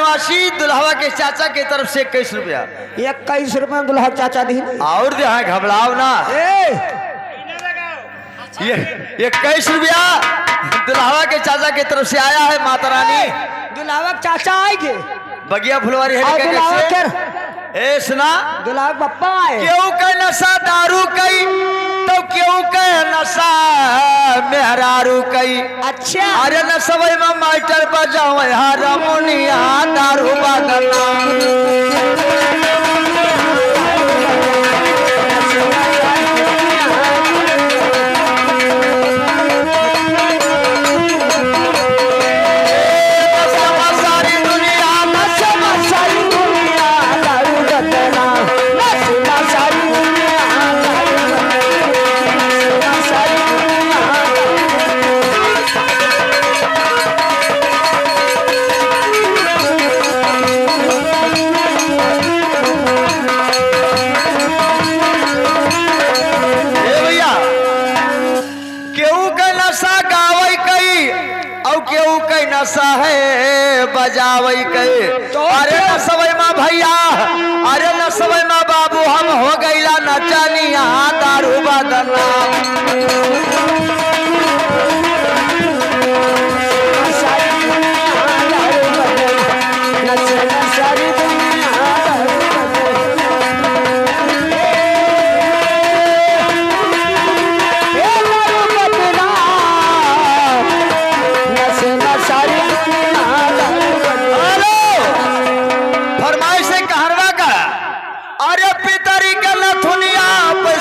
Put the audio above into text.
नवासी दुल्हवा के चाचा के तरफ से 21 रुपया। 21 रुपया दुल्हा चाचा दी और दे हाँ घबराओ ना। ये 21 रुपया दुल्हवा के चाचा के तरफ से आया है। माता रानी दुल्हा चाचा आएंगे बगिया फुलवारी है ए सुना दुल्हा पप्पा आए क्यों का नशा दारू कई तो क्यों का नशा मेहरारू कई। अच्छा अरे न सबई में मास्टर बजाओ हारमोनिया दारू बदना। नशा है बजावई के तो अरे न सबई माँ भैया अरे न सबई माँ बाबू हम हो गईला नचानिया दारू बदना।